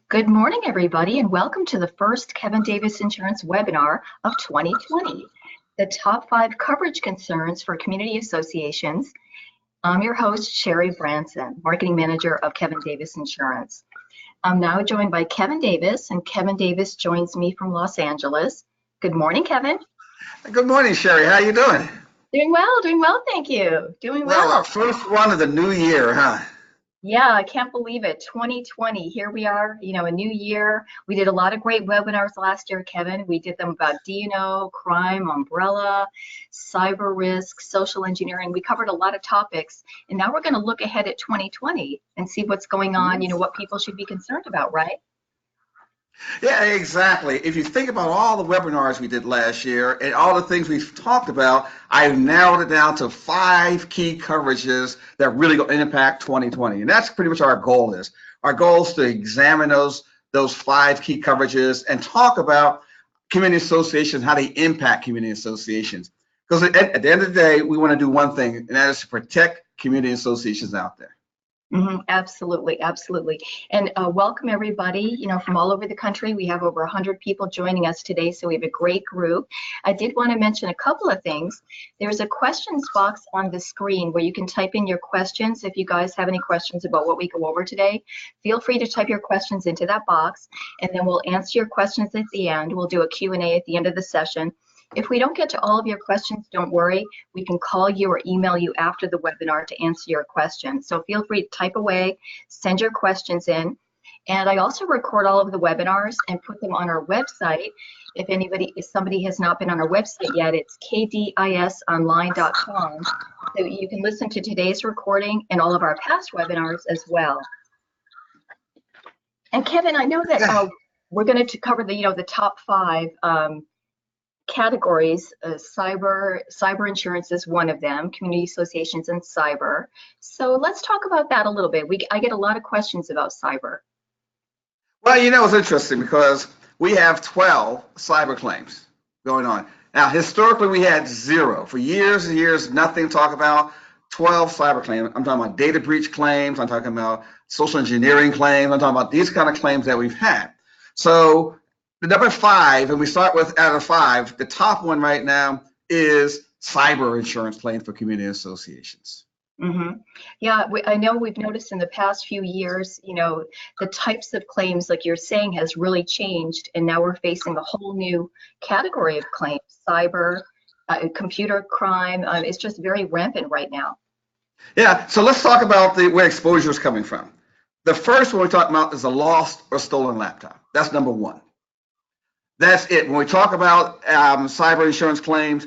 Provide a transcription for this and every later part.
Good morning, everybody, and welcome to the first Kevin Davis Insurance webinar of 2020, the top 5 coverage concerns for community associations. I'm your host, Sherry Branson, Marketing Manager of Kevin Davis Insurance. I'm now joined by Kevin Davis, and Kevin Davis joins me from Los Angeles. Good morning, Kevin. Good morning, Sherry. How you doing? Doing well, thank you. Doing Well, well. our first one of the new year, huh? Yeah, I can't believe it. 2020, here we are, a new year. We did a lot of great webinars last year, Kevin. We did them about D&O, crime, umbrella, cyber risk, social engineering. We covered a lot of topics. And now we're going to look ahead at 2020 and see what's going on, what people should be concerned about, right? Yeah, exactly. If you think about all the webinars we did last year and all the things we've talked about, I've narrowed it down to 5 key coverages that really going to impact 2020. And that's pretty much our goal is. Our goal is to examine those 5 key coverages and talk about community associations, how they impact community associations. Because at the end of the day, we want to do one thing, and that is to protect community associations out there. Absolutely. And welcome everybody, from all over the country. We have over 100 people joining us today, so we have a great group. I did want to mention a couple of things. There's a questions box on the screen where you can type in your questions. If you guys have any questions about what we go over today, feel free to type your questions into that box, and then we'll answer your questions at the end. We'll do a Q&A at the end of the session. If we don't get to all of your questions, don't worry. We can call you or email you after the webinar to answer your questions. So feel free to type away, send your questions in. And I also record all of the webinars and put them on our website. If somebody has not been on our website yet, it's kdisonline.com. So you can listen to today's recording and all of our past webinars as well. And Kevin, I know that we're going to cover the top 5 categories. Cyber insurance is one of them, community associations and cyber. So let's talk about that a little bit. I get a lot of questions about cyber. Well, it's interesting because we have 12 cyber claims going on. Now, historically, we had 0. For years and years, nothing to talk about. 12 cyber claims. I'm talking about data breach claims. I'm talking about social engineering claims. I'm talking about these kind of claims that we've had. So the number 5, and we start with out of 5, the top one right now is cyber insurance claims for community associations. Yeah, I know we've noticed in the past few years, the types of claims, like you're saying, has really changed. And now we're facing a whole new category of claims, cyber, computer crime. It's just very rampant right now. Yeah, so let's talk about where exposure is coming from. The first one we're talking about is a lost or stolen laptop. That's number 1. That's it. When we talk about cyber insurance claims,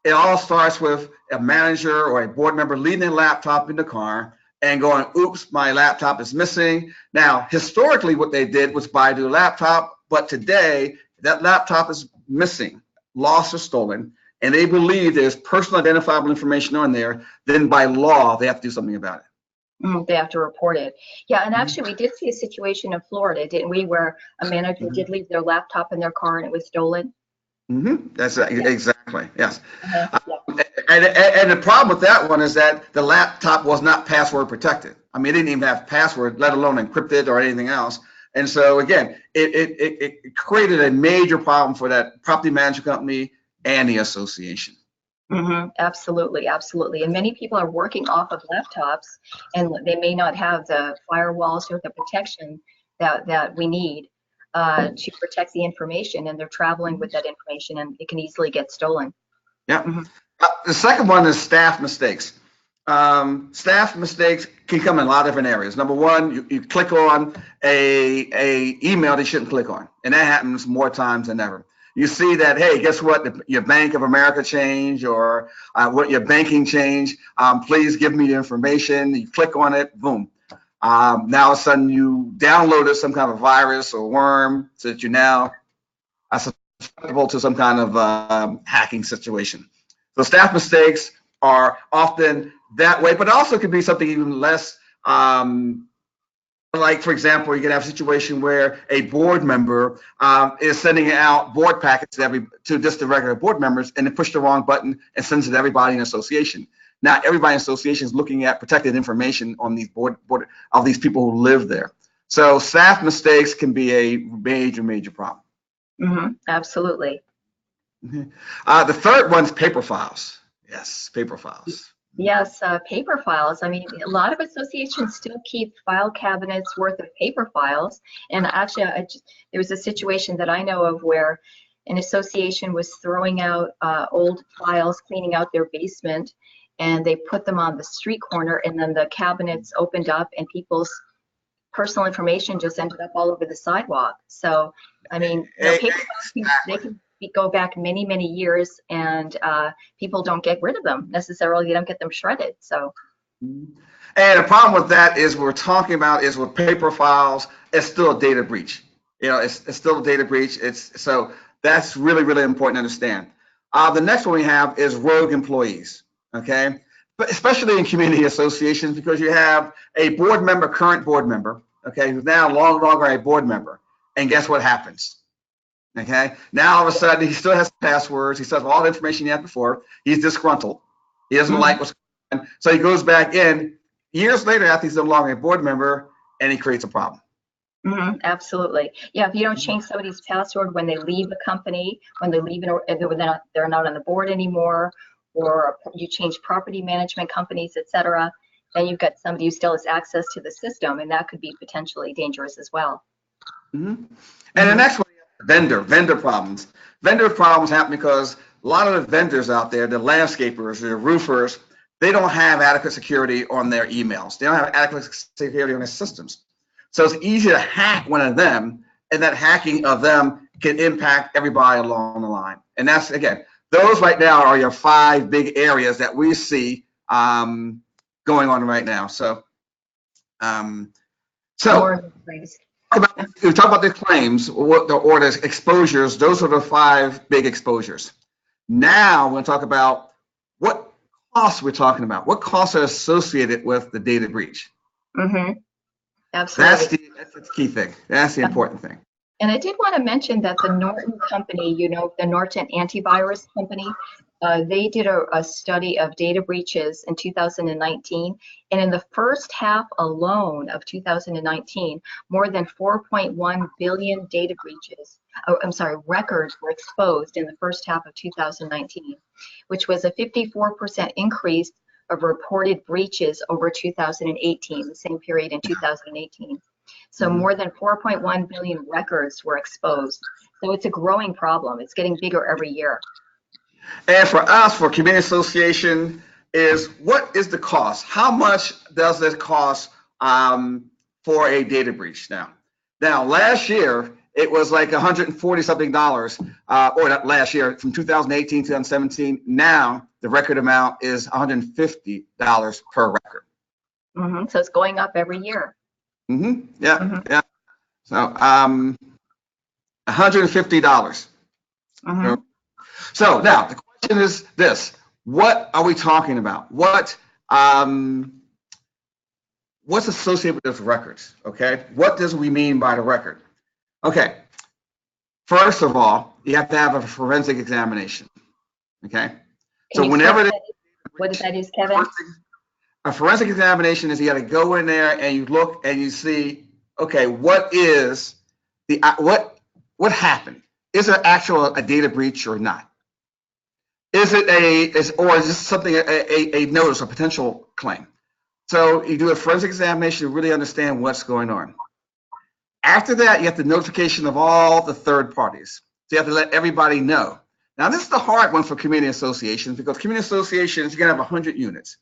it all starts with a manager or a board member leaving their laptop in the car and going, oops, my laptop is missing. Now, historically, what they did was buy a new laptop, but today that laptop is missing, lost or stolen, and they believe there's personal identifiable information on there. Then by law, they have to do something about it. They have to report it. Yeah, and actually we did see a situation in Florida, didn't we, where a manager did leave their laptop in their car and it was stolen? That's exactly, yes. And the problem with that one is that the laptop was not password protected. I mean, it didn't even have password, let alone encrypted or anything else. And so again, it created a major problem for that property management company and the association. Absolutely. And many people are working off of laptops, and they may not have the firewalls or the protection that we need to protect the information, and they're traveling with that information, and it can easily get stolen. Yeah. The second one is staff mistakes. Staff mistakes can come in a lot of different areas. Number 1, you click on a email they shouldn't click on, and that happens more times than ever. You see that, hey, guess what? Your Bank of America changed, or what your banking changed. Please give me the information. You click on it, boom. Now all of a sudden you downloaded some kind of virus or worm, so that you now are susceptible to some kind of hacking situation. So staff mistakes are often that way, but also could be something even less. Like, for example, you can have a situation where a board member is sending out board packets to just the regular board members, and they push the wrong button and sends it to everybody in the association. Now, everybody in the association is looking at protected information on these board of these people who live there. So staff mistakes can be a major problem. Absolutely. The third one's paper files. Yes, paper files. Yes, paper files. I mean, a lot of associations still keep file cabinets worth of paper files. And actually, there was a situation that I know of where an association was throwing out old files, cleaning out their basement, and they put them on the street corner, and then the cabinets opened up, and people's personal information just ended up all over the sidewalk. So, I mean, paper files, they can go back many years, and people don't get rid of them necessarily. They don't get them shredded. So, and the problem with that is we're talking about is with paper files, it's still a data breach. It's still a data breach. So that's really important to understand. The next one we have is rogue employees. Okay, but especially in community associations, because you have a board member, current board member, okay, who's now no longer a board member, and guess what happens? Okay, now all of a sudden he still has passwords, he still has all the information he had before, he's disgruntled, he doesn't like what's going on, so he goes back in years later after he's no longer a board member, and he creates a problem. Absolutely. Yeah, if you don't change somebody's password when they leave the company, when they leave, they're not on the board anymore, or you change property management companies, etc., then you've got somebody who still has access to the system, and that could be potentially dangerous as well. And the next one, vendor problems. Vendor problems happen because a lot of the vendors out there, the landscapers, the roofers, they don't have adequate security on their emails. They don't have adequate security on their systems. So it's easy to hack one of them, and that hacking of them can impact everybody along the line. And that's, again, those right now are your 5 big areas that we see going on right now. So, we talk about the claims or the exposures. Those are the 5 big exposures. Now we're going to talk about what costs we're talking about. What costs are associated with the data breach? Absolutely. That's the key thing. That's the important thing. And I did want to mention that the Norton company, the Norton antivirus company, they did a study of data breaches in 2019. And in the first half alone of 2019, more than 4.1 billion data breaches, records were exposed in the first half of 2019, which was a 54% increase of reported breaches over 2018, the same period in 2018. So more than 4.1 billion records were exposed. So it's a growing problem. It's getting bigger every year. And for us, for community association, what is the cost? How much does it cost for a data breach now? Now, last year, it was like $140 something, or not last year, from 2018 to 2017. Now, the record amount is $150 per record. So it's going up every year. Yeah. So $150. So now the question is this: what are we talking about? What's associated with those records? Okay, what does we mean by the record? Okay, first of all, you have to have a forensic examination. Okay, so whenever what that is, Kevin? A forensic examination is you got to go in there and you look and you see, okay, what is the what happened? Is there a data breach or not? Is it or is this something a notice or potential claim? So you do a forensic examination to really understand what's going on. After that, you have the notification of all the third parties. So you have to let everybody know. Now this is the hard one for community associations, because community associations, you're gonna have 100 units.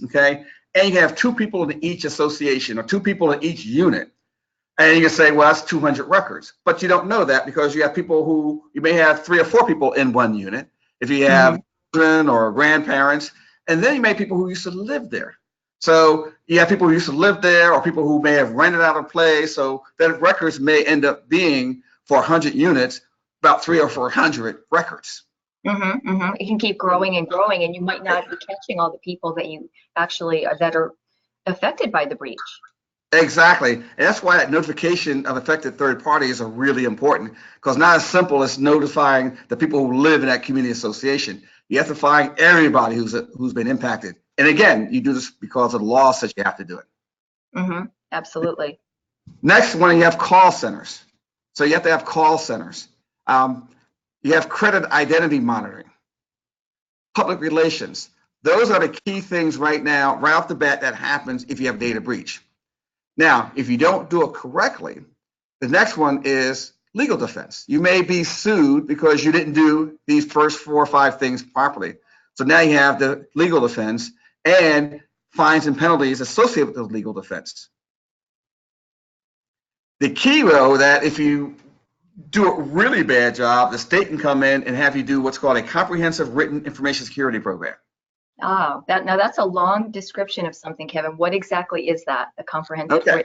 Okay, and you can have 2 people in each association or 2 people in each unit, and you can say, well, that's 200 records, but you don't know that because you have people who you may have 3 or 4 people in one unit. If you have children or grandparents, and then you may have people who used to live there. So you have people who used to live there, or people who may have rented out a place. So that records may end up being for 100 units, about 300 or 400 records. It can keep growing and growing, and you might not be catching all the people that you actually that are affected by the breach. Exactly. And that's why that notification of affected third parties are really important, because not as simple as notifying the people who live in that community association. You have to find everybody who's been impacted. And again, you do this because of the law says you have to do it. Absolutely. Next one, you have call centers. So you have to have call centers. You have credit identity monitoring, public relations. Those are the key things right now, right off the bat, that happens if you have data breach. Now, if you don't do it correctly, the next one is legal defense. You may be sued because you didn't do these first 4 or 5 things properly. So now you have the legal defense and fines and penalties associated with the legal defense. The key, though, that if you do a really bad job, the state can come in and have you do what's called a comprehensive written information security program. Oh, now that's a long description of something, Kevin. What exactly is that? The comprehensive Okay.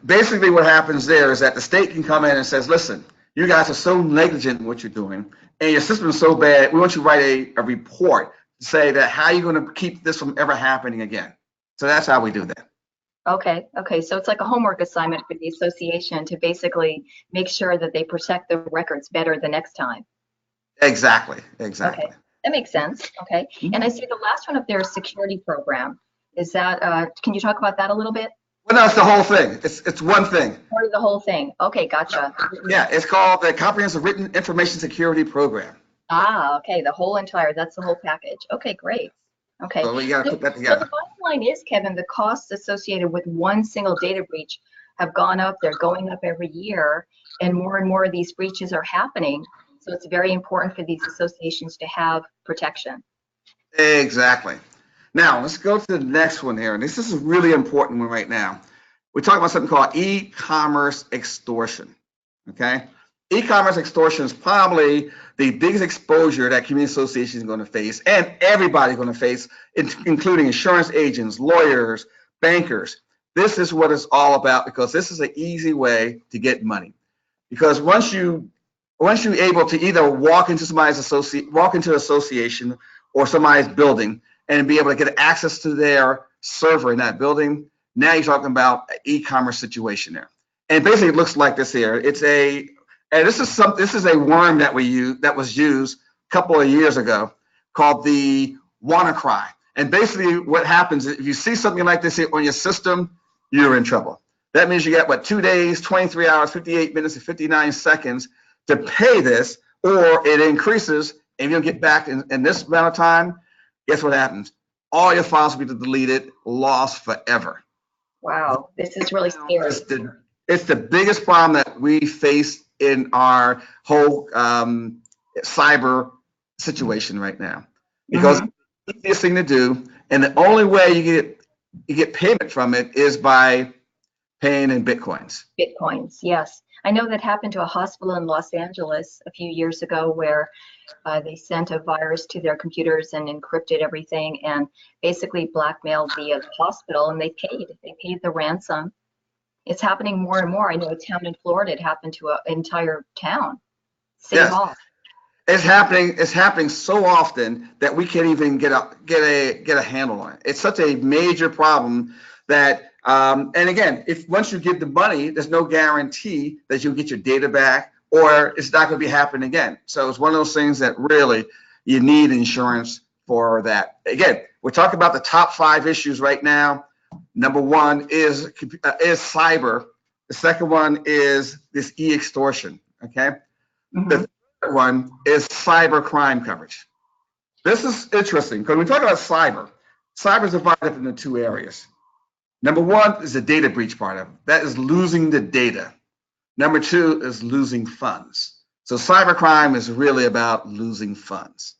Basically, what happens there is that the state can come in and says, listen, you guys are so negligent in what you're doing, and your system is so bad, we want you to write a report to say that how you're going to keep this from ever happening again. So that's how we do that. Okay. So it's like a homework assignment for the association to basically make sure that they protect the records better the next time. Exactly. Okay, that makes sense. Okay, and I see the last one up there is security program. Is that, can you talk about that a little bit? Well, no, it's the whole thing. It's one thing. Part of the whole thing. Okay, gotcha. Yeah, it's called the Comprehensive Written Information Security Program. Okay, that's the whole package. Okay, great. Okay. So we got to put that So together. the bottom line is, Kevin, the costs associated with one single data breach have gone up. They're going up every year, and more of these breaches are happening. So it's very important for these associations to have protection. Exactly. Now, let's go to the next one here. And this is a really important one right now. We're talking about something called e-commerce extortion. Okay? E-commerce extortion is probably the biggest exposure that community associations are going to face, and everybody's going to face, including insurance agents, lawyers, bankers. This is what it's all about, because this is an easy way to get money. Because once you're able to either walk into an association or somebody's building and be able to get access to their server in that building, now you're talking about an e-commerce situation there. And basically, it looks like this here. This is a worm that was used a couple of years ago called the WannaCry. And basically, what happens is if you see something like this here on your system, you're in trouble. That means you got 2 days, 23 hours, 58 minutes, and 59 seconds to pay this, or it increases, and you'll get back in this amount of time. Guess what happens? All your files will be deleted, lost forever. Wow, this is really scary. It's the biggest problem that we face in our whole cyber situation right now, because it's the easiest thing to do, and the only way you get payment from it is by paying in Bitcoins. Bitcoins, yes. I know that happened to a hospital in Los Angeles a few years ago where they sent a virus to their computers and encrypted everything and basically blackmailed the hospital, and they paid the ransom. It's happening more and more. I know a town in Florida, it happened to an entire town, city hall. It's happening so often that we can't even get a handle on it. It's such a major problem that and again, once you give the money, there's no guarantee that you'll get your data back, or it's not going to be happening again. So it's one of those things that really you need insurance for that. Again, we're talking about the top 5 issues right now. Number 1 is cyber. The second one is this e-extortion. Okay. The third one is cyber crime coverage. This is interesting because when we talk about cyber is divided up into 2 areas. Number 1 is the data breach part of it. That is losing the data. Number 2 is losing funds. So cybercrime is really about losing funds.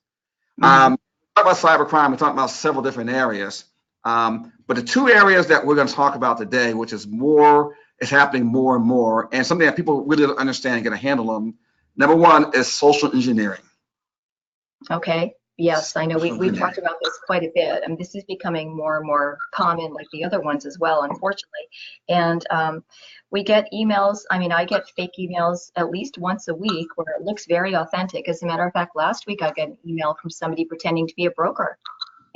Talk about cybercrime, we're talking about several different areas. But the 2 areas that we're going to talk about today, which is happening more and more, and something that people really don't understand and get a handle on. Number 1 is social engineering. Okay. Yes, I know we've talked about this quite a bit, and this is becoming more and more common, like the other ones as well, unfortunately. And we get emails. I mean, I get fake emails at least once a week where it looks very authentic. As a matter of fact, last week I got an email from somebody pretending to be a broker,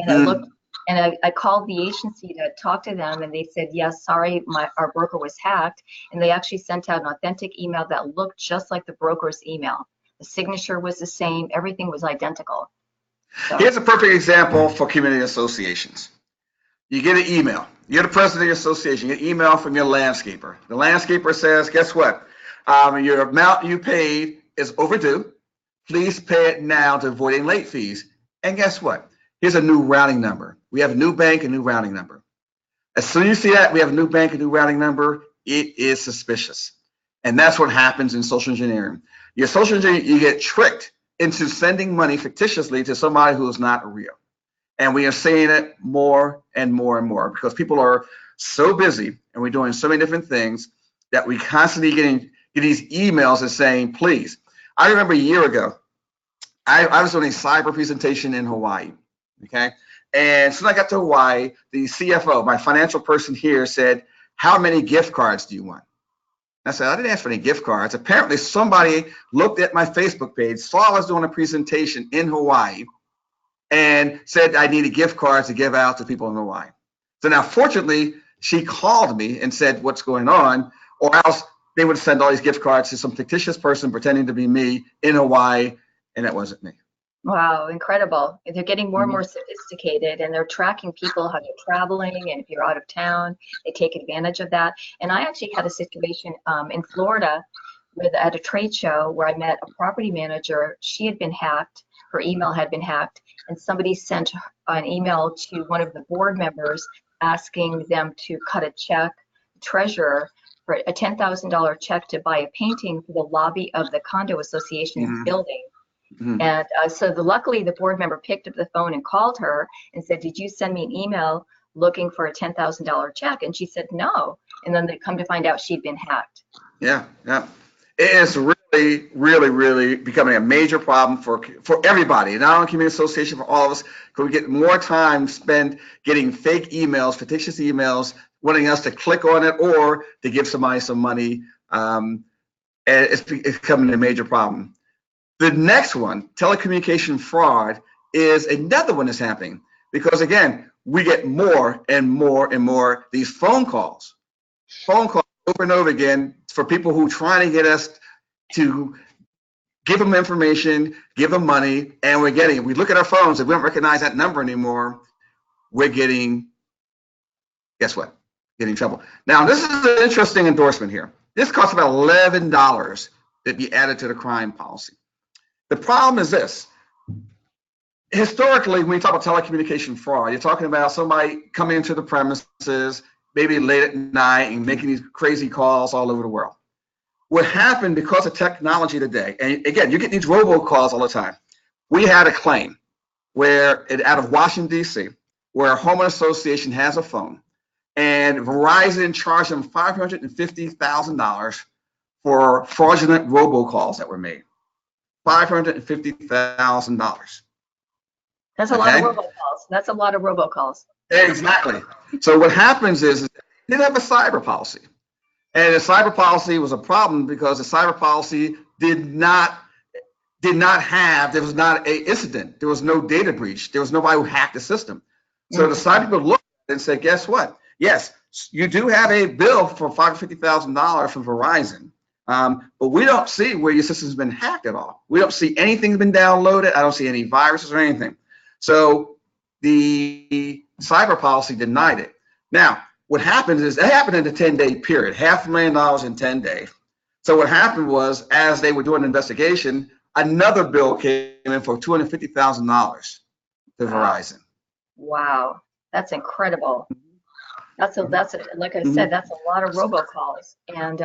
and I called the agency to talk to them, and they said, yes, sorry, our broker was hacked, and they actually sent out an authentic email that looked just like the broker's email. The signature was the same. Everything was identical. So. Here's a perfect example for community associations. You get an email. You're the president of your association. You get email from your landscaper. The landscaper says, guess what? Your amount you paid is overdue. Please pay it now to avoid any late fees. And guess what? Here's a new routing number. We have a new bank, a new routing number. As soon as you see that we have a new bank, a new routing number, it is suspicious. And that's what happens in social engineering. Your social engineering, you get tricked into sending money fictitiously to somebody who is not real. And we are seeing it more and more and more because people are so busy and we're doing so many different things that we constantly get these emails and saying, please. I remember a year ago, I was doing a cyber presentation in Hawaii, okay? And as soon as I got to Hawaii, the CFO, my financial person here, said, how many gift cards do you want? I said, I didn't ask for any gift cards. Apparently somebody looked at my Facebook page, saw I was doing a presentation in Hawaii, and said I needed gift cards to give out to people in Hawaii. So now, fortunately, she called me and said, what's going on? Or else they would send all these gift cards to some fictitious person pretending to be me in Hawaii, and that wasn't me. Wow, incredible. They're getting more and more sophisticated, and they're tracking people, how you're traveling, and if you're out of town, they take advantage of that. And I actually had a situation in Florida at a trade show where I met a property manager. She had been hacked. Her email had been hacked, and somebody sent an email to one of the board members asking them to cut a check, treasurer, for a $10,000 check to buy a painting for the lobby of the condo association's building. And luckily the board member picked up the phone and called her and said, did you send me an email looking for a $10,000 check? And she said, no. And then they come to find out she'd been hacked. Yeah. It is really, really, really becoming a major problem for everybody, not only community association, for all of us, because we get more time spent getting fake emails, fictitious emails, wanting us to click on it or to give somebody some money. And it's becoming a major problem. The next one, telecommunication fraud, is another one that's happening because, again, we get more and more and more these phone calls over and over again for people who are trying to get us to give them information, give them money, and we look at our phones, if we don't recognize that number anymore, we're getting, guess what? Getting in trouble. Now, this is an interesting endorsement here. This costs about $11 to be added to the crime policy. The problem is this. Historically, when you talk about telecommunication fraud, you're talking about somebody coming into the premises, maybe late at night, and making these crazy calls all over the world. What happened because of technology today, and again, you get these robocalls all the time. We had a claim out of Washington, D.C., where a homeowner association has a phone, and Verizon charged them $550,000 for fraudulent robocalls that were made. $550,000. That's a lot of robocalls. That's a lot of robocalls. Exactly. So what happens is they didn't have a cyber policy. And the cyber policy was a problem because the cyber policy did not have, there was not an incident. There was no data breach. There was nobody who hacked the system. So the cyber people looked at it and said, guess what? Yes, you do have a bill for $550,000 from Verizon. But we don't see where your system's been hacked at all. We don't see anything's been downloaded. I don't see any viruses or anything. So the cyber policy denied it. Now, what happened is it happened in a 10-day period, $500,000 in 10 days. So what happened was, as they were doing an investigation, another bill came in for $250,000 to Verizon. Wow, that's incredible. Like I said, that's a lot of robocalls, and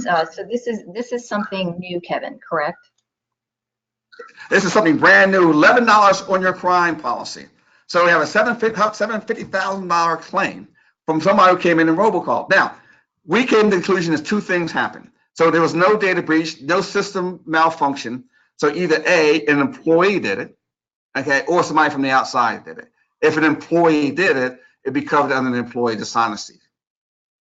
so this is something new, Kevin, correct? This is something brand new, $11 on your crime policy. So we have a $750,000 claim from somebody who came in and robocalled. Now, we came to the conclusion that two things happened. So there was no data breach, no system malfunction. So either A, an employee did it, okay, or somebody from the outside did it. If an employee did it, it'd be covered under an employee dishonesty.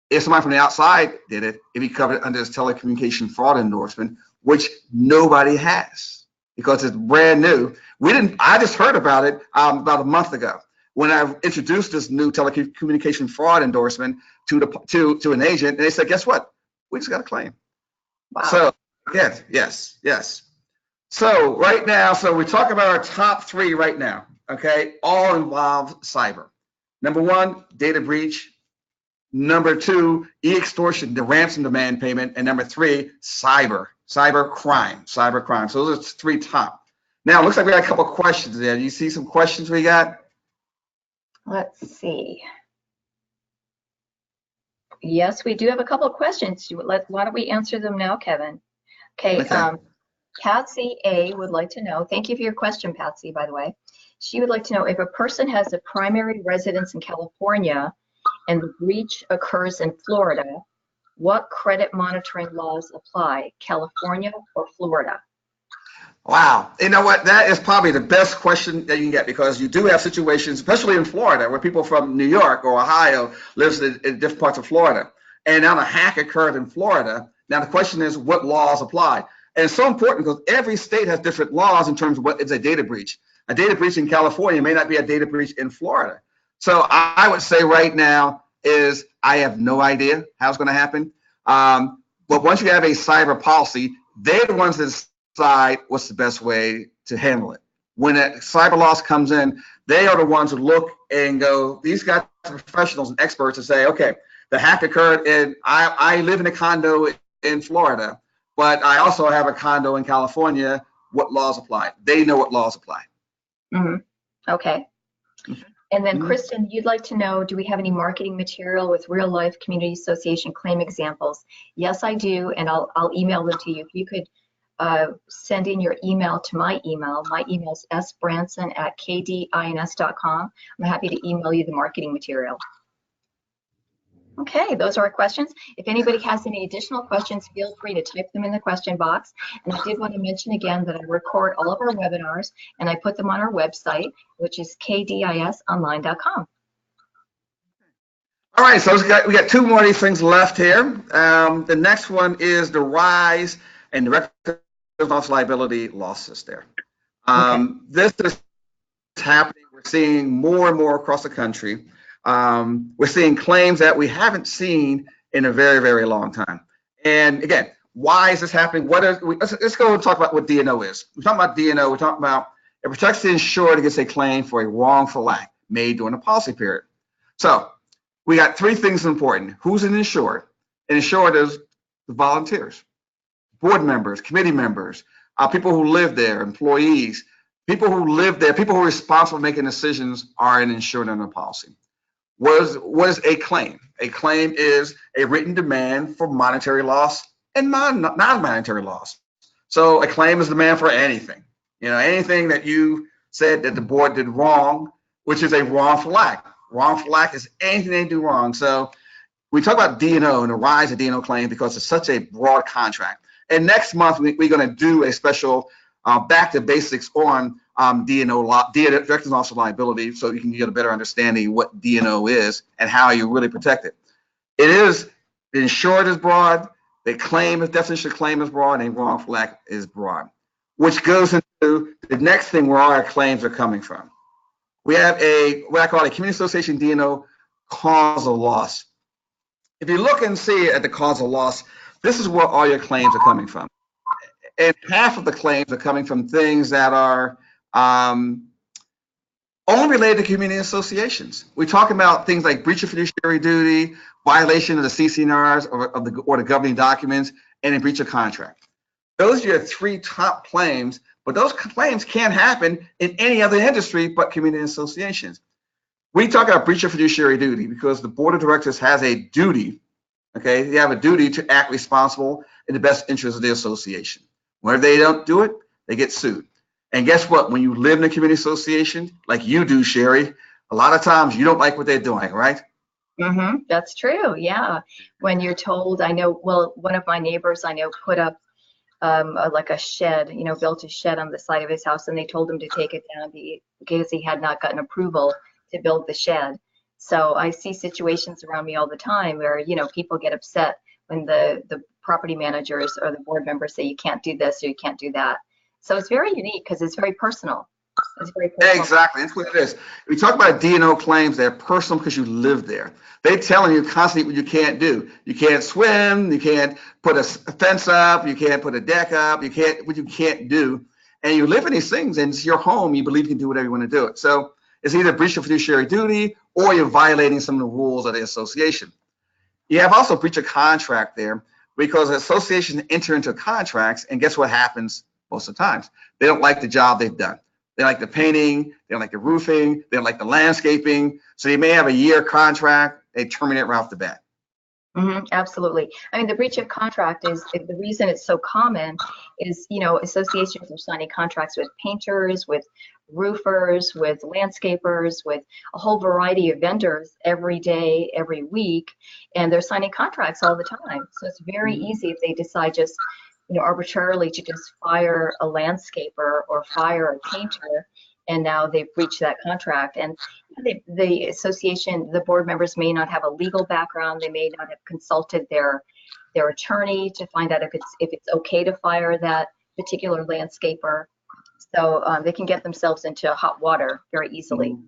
If somebody from the outside did it, it'd be covered under this telecommunication fraud endorsement, which nobody has because it's brand new. I just heard about it about a month ago when I introduced this new telecommunication fraud endorsement to an agent, and they said, guess what? We just got a claim. Wow. So yes. So right now, so we're talking about our top three right now, okay? All involve cyber. Number one, data breach. Number two, e-extortion, the ransom demand payment. And number three, cyber crime. So those are three top. Now, it looks like we got a couple of questions there. Do you see some questions we got? Let's see. Yes, we do have a couple of questions. Why don't we answer them now, Kevin? Okay. Patsy A would like to know, thank you for your question, Patsy, by the way. She would like to know if a person has a primary residence in California and the breach occurs in Florida, what credit monitoring laws apply, California or Florida? Wow. You know what? That is probably the best question that you can get, because you do have situations, especially in Florida, where people from New York or Ohio lives in different parts of Florida. And now the hack occurred in Florida. Now the question is, what laws apply? And it's so important because every state has different laws in terms of what is a data breach. A data breach in California may not be a data breach in Florida. So I would say right now is I have no idea how it's going to happen. But once you have a cyber policy, they're the ones that decide what's the best way to handle it. When a cyber loss comes in, they are the ones who look and go, these guys are professionals and experts and say, okay, the hack occurred and I live in a condo in Florida, but I also have a condo in California. What laws apply? They know what laws apply. Mm-hmm. Okay. And then Kristen, you'd like to know, do we have any marketing material with real life community association claim examples? Yes, I do. And I'll email them to you. If you could send in your email to my email. My email is sbranson@kdins.com. I'm happy to email you the marketing material. Okay, those are our questions. If anybody has any additional questions, feel free to type them in the question box. And I did want to mention again that I record all of our webinars and I put them on our website, which is kdisonline.com. All right, so we got two more of these things left here. The next one is the rise and direct liability losses there. This is happening. We're seeing more and more across the country. We're seeing claims that we haven't seen in a very, very long time. And again, why is this happening? Let's go and talk about what D&O is. We're talking about D&O. We're talking about it protects the insured against a claim for a wrongful act made during a policy period. So we got three things important. Who's an insured? An insured is the volunteers, board members, committee members, people who live there, employees, people who live there, people who are responsible for making decisions are an insured under the policy. What is a claim? A claim is a written demand for monetary loss and non-monetary loss. So a claim is a demand for anything. Anything that you said that the board did wrong, which is a wrongful act. Wrongful act is anything they do wrong. So we talk about D&O and the rise of D&O claims because it's such a broad contract. And next month, we're going to do a special back to basics on D&O, direct loss of liability, so you can get a better understanding of what D&O is and how you really protect it. The insured is broad, the definition of claim is broad, and a wrongful act is broad, which goes into the next thing where all our claims are coming from. We have what I call a community association D&O causal loss. If you look and see at the causal loss, this is where all your claims are coming from. And half of the claims are coming from things that are only related to community associations. We're talking about things like breach of fiduciary duty, violation of the CC&Rs or the governing documents, and a breach of contract. Those are your three top claims, but those claims can't happen in any other industry but community associations. We talk about breach of fiduciary duty because the board of directors has a duty, okay? They have a duty to act responsible in the best interest of the association. Whenever they don't do it, they get sued. And guess what? When you live in a community association, like you do, Sherry, a lot of times you don't like what they're doing, right? That's true, yeah. When you're told, one of my neighbors put up like a shed, built a shed on the side of his house, and they told him to take it down because he had not gotten approval to build the shed. So I see situations around me all the time where, people get upset when the property managers or the board members say you can't do this or you can't do that. So it's very unique because it's very personal. Exactly, that's what it is. We talk about D&O claims, they're personal because you live there. They're telling you constantly what you can't do. You can't swim, you can't put a fence up, you can't put a deck up, what you can't do. And you live in these things and it's your home, you believe you can do whatever you want to do it. So It's either breach of fiduciary duty or you're violating some of the rules of the association. You have also breach of contract there because associations enter into contracts, and guess what happens most of the times? They don't like the job they've done. They like the painting, they don't like the roofing, they don't like the landscaping. So you may have a year contract, they terminate right off the bat. Absolutely. I mean, the breach of contract is the reason it's so common is, associations are signing contracts with painters, with roofers, with landscapers, with a whole variety of vendors every day, every week, and they're signing contracts all the time. So it's very easy if they decide just, arbitrarily to just fire a landscaper or fire a painter, and now they've breached that contract. And the association, the board members may not have a legal background. They may not have consulted their attorney to find out if it's okay to fire that particular landscaper. So they can get themselves into hot water very easily.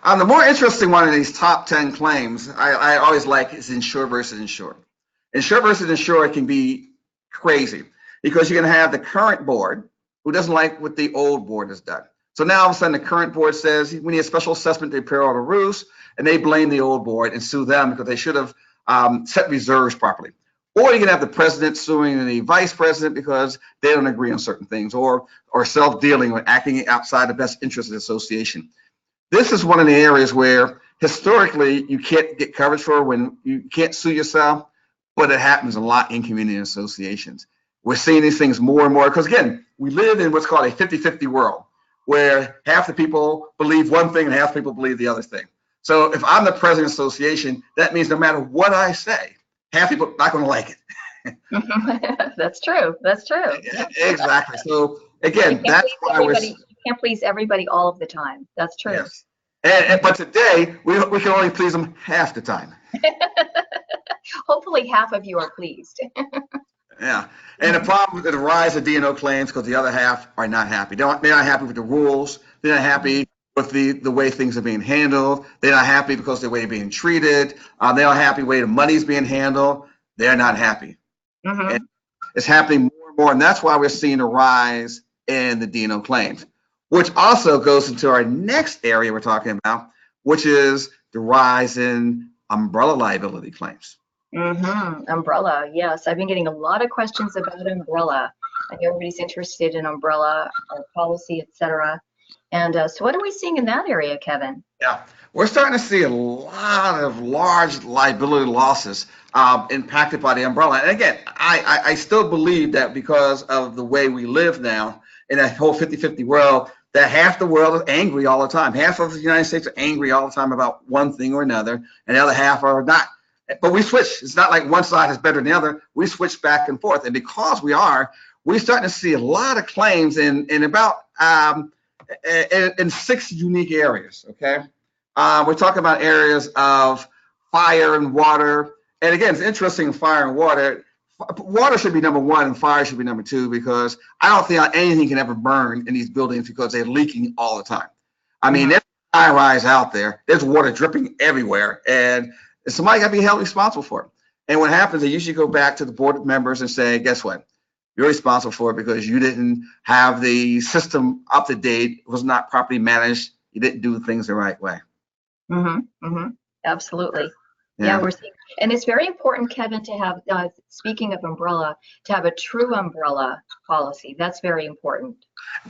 The more interesting one of these top 10 claims I always like is insure versus insure. Insure versus insure can be crazy because you're going to have the current board who doesn't like what the old board has done. So now all of a sudden the current board says we need a special assessment to repair all the roofs, and they blame the old board and sue them because they should have set reserves properly. Or you can have the president suing the vice president because they don't agree on certain things, or self-dealing or acting outside the best interest of the association. This is one of the areas where historically you can't get coverage for when you can't sue yourself, but it happens a lot in community associations. We're seeing these things more and more because, again, we live in what's called a 50-50 world, where half the people believe one thing and half the people believe the other thing. So if I'm the president of the association, that means no matter what I say, half people are not going to like it. That's true. That's true. Exactly. So again, that's why you can't please everybody all of the time. That's true. Yes. But today we can only please them half the time. Hopefully half of you are pleased. Yeah. And the problem with the rise of D&O claims because the other half are not happy. They're not happy with the rules. They're not happy with the way things are being handled. They're not happy because of the way they're being treated. They're not happy with the way the money's being handled. They're not happy. And it's happening more and more, and that's why we're seeing a rise in the D&O claims, which also goes into our next area we're talking about, which is the rise in umbrella liability claims. Umbrella, yes. I've been getting a lot of questions about umbrella. I know everybody's interested in umbrella, our policy, etc. And so what are we seeing in that area, Kevin? Yeah, we're starting to see a lot of large liability losses impacted by the umbrella. And again, I still believe that because of the way we live now in that whole 50-50 world, that half the world is angry all the time. Half of the United States are angry all the time about one thing or another, and the other half are not. But we switch. It's not like one side is better than the other. We switch back and forth. And because we're starting to see a lot of claims in about in 6 unique areas. Okay, we're talking about areas of fire and water. And again, it's interesting. Fire and water. Water should be number 1, and fire should be number 2 because I don't think anything can ever burn in these buildings because they're leaking all the time. I mean, there's high rise out there. There's water dripping everywhere, and somebody got to be held responsible for it. And what happens, they usually go back to the board members and say, guess what? You're responsible for it because you didn't have the system up to date, it was not properly managed, you didn't do things the right way. Absolutely. Yeah, we're seeing, and it's very important, Kevin, to have, speaking of umbrella, to have a true umbrella policy. That's very important.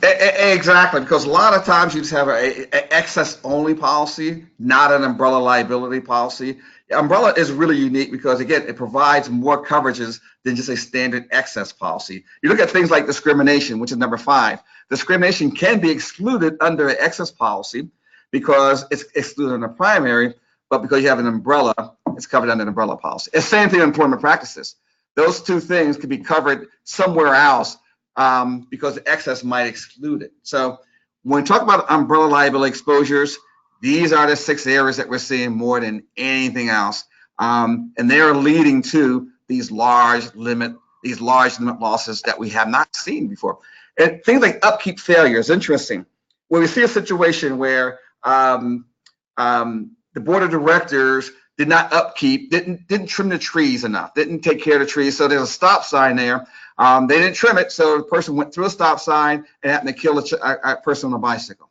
Exactly, because a lot of times you just have an excess only policy, not an umbrella liability policy. Umbrella is really unique because, again, it provides more coverages than just a standard excess policy. You look at things like discrimination, which is number 5. Discrimination can be excluded under an excess policy because it's excluded under primary, but because you have an umbrella, it's covered under an umbrella policy. It's the same thing in employment practices. Those 2 things can be covered somewhere else because the excess might exclude it. So when we talk about umbrella liability exposures, these are the 6 areas that we're seeing more than anything else. And they're leading to these large limit losses that we have not seen before. And things like upkeep failure is interesting. When we see a situation where the board of directors did not upkeep, didn't trim the trees enough, didn't take care of the trees. So there's a stop sign there. They didn't trim it, so the person went through a stop sign and happened to kill a person on a bicycle.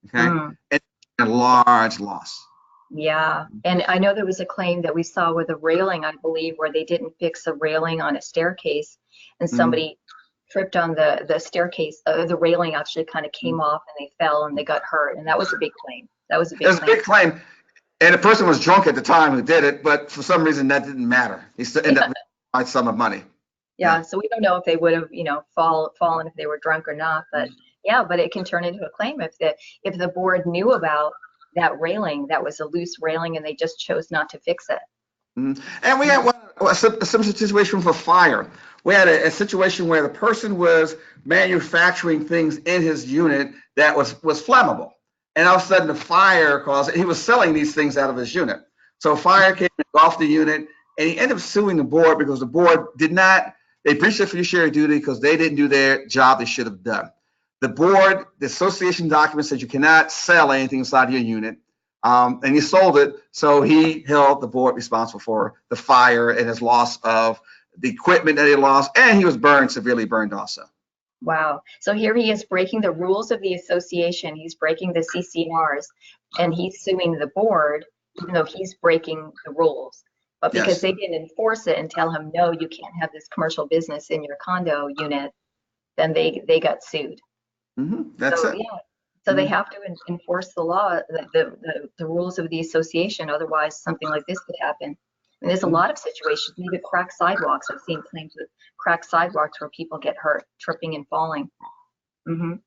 Okay, and a large loss. Yeah, and I know there was a claim that we saw with a railing, I believe, where they didn't fix a railing on a staircase, and somebody tripped on the staircase. The railing actually kind of came off, and they fell and they got hurt, and that was a big claim. That was a It big was a claim. big claim, and the person was drunk at the time who did it, but for some reason that didn't matter. He still ended up with a large sum of money. Yeah, so we don't know if they would have, fallen if they were drunk or not, but yeah, but it can turn into a claim if the board knew about that railing, that was a loose railing, and they just chose not to fix it. And we had a similar situation for fire. We had a situation where the person was manufacturing things in his unit that was flammable. And all of a sudden the fire caused, he was selling these things out of his unit. So fire came and engulfed the unit, and he ended up suing the board because the board they breached their fiduciary duty because they didn't do their job they should have done. The board, the association document said you cannot sell anything inside your unit. And he sold it, so he held the board responsible for the fire and his loss of the equipment that he lost, and he was severely burned also. Wow. So here he is breaking the rules of the association. He's breaking the CCNRs, and he's suing the board, even though he's breaking the rules. But because they didn't enforce it and tell him, no, you can't have this commercial business in your condo unit, then they got sued. That's so, it. Yeah. So they have to enforce the law, the rules of the association. Otherwise, something like this could happen. And there's a lot of situations, even cracked sidewalks. I've seen claims with cracked sidewalks where people get hurt, tripping and falling. All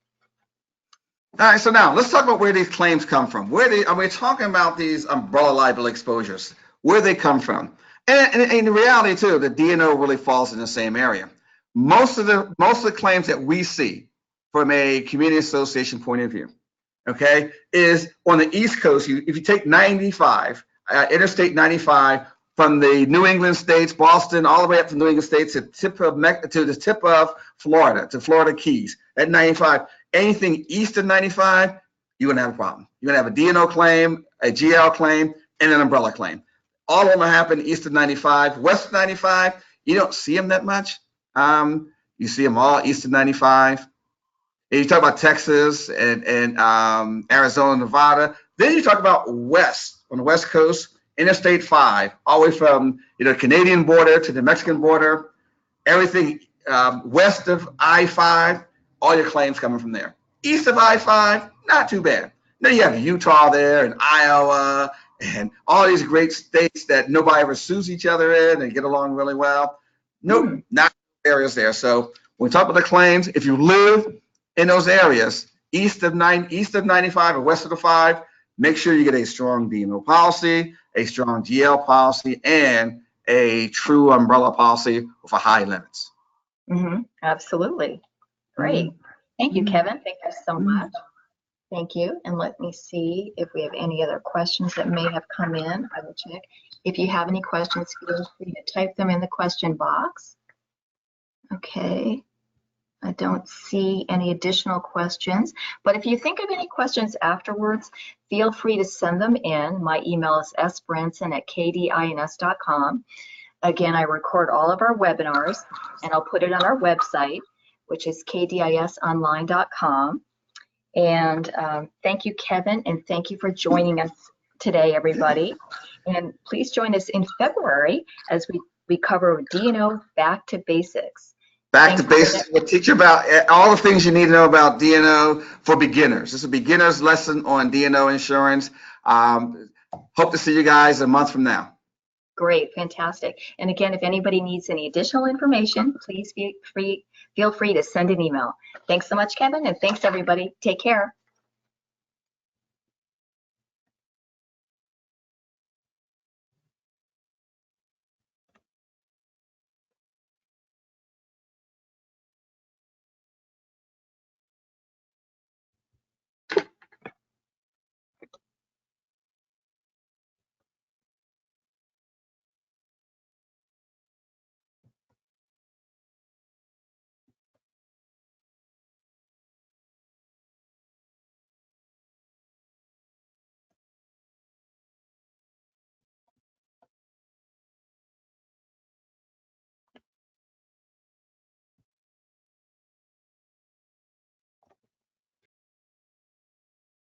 right, so now let's talk about where these claims come from. We're talking about these umbrella liability exposures, where they come from. And in reality, too, the D&O really falls in the same area. Most of the claims that we see from a community association point of view, okay, is on the East Coast. If you take 95, Interstate 95, from the New England states, Boston, all the way up to New England states, to the tip of Florida, to Florida Keys, at 95, anything east of 95, you're gonna have a problem. You're gonna have a D&O claim, a GL claim, and an umbrella claim. All of them happen east of 95. West of 95, you don't see them that much. You see them all east of 95. And you talk about Texas and Arizona, Nevada. Then you talk about west, on the West Coast, Interstate 5, all the way from the Canadian border to the Mexican border, everything west of I-5, all your claims coming from there. East of I-5, not too bad. Then you have Utah there and Iowa and all these great states that nobody ever sues each other in and get along really well. Nope, not areas there. So when we talk about the claims, if you live in those areas, east of 95 or west of the 5, make sure you get a strong D&O policy, a strong GL policy, and a true umbrella policy with a high limits. Absolutely. Great. Thank you, Kevin. Thank you so much. Thank you. And let me see if we have any other questions that may have come in. I will check. If you have any questions, feel free to type them in the question box. Okay. I don't see any additional questions, but if you think of any questions afterwards, feel free to send them in. My email is sbranson@kdins.com. Again, I record all of our webinars, and I'll put it on our website, which is kdisonline.com. And thank you, Kevin, and thank you for joining us today, everybody. And please join us in February as we cover D&O back to basics. Back to basics. We'll teach you about all the things you need to know about D&O for beginners. This is a beginner's lesson on D&O insurance. Hope to see you guys a month from now. Great, fantastic. And again, if anybody needs any additional information, please feel free to send an email. Thanks so much, Kevin, and thanks everybody. Take care.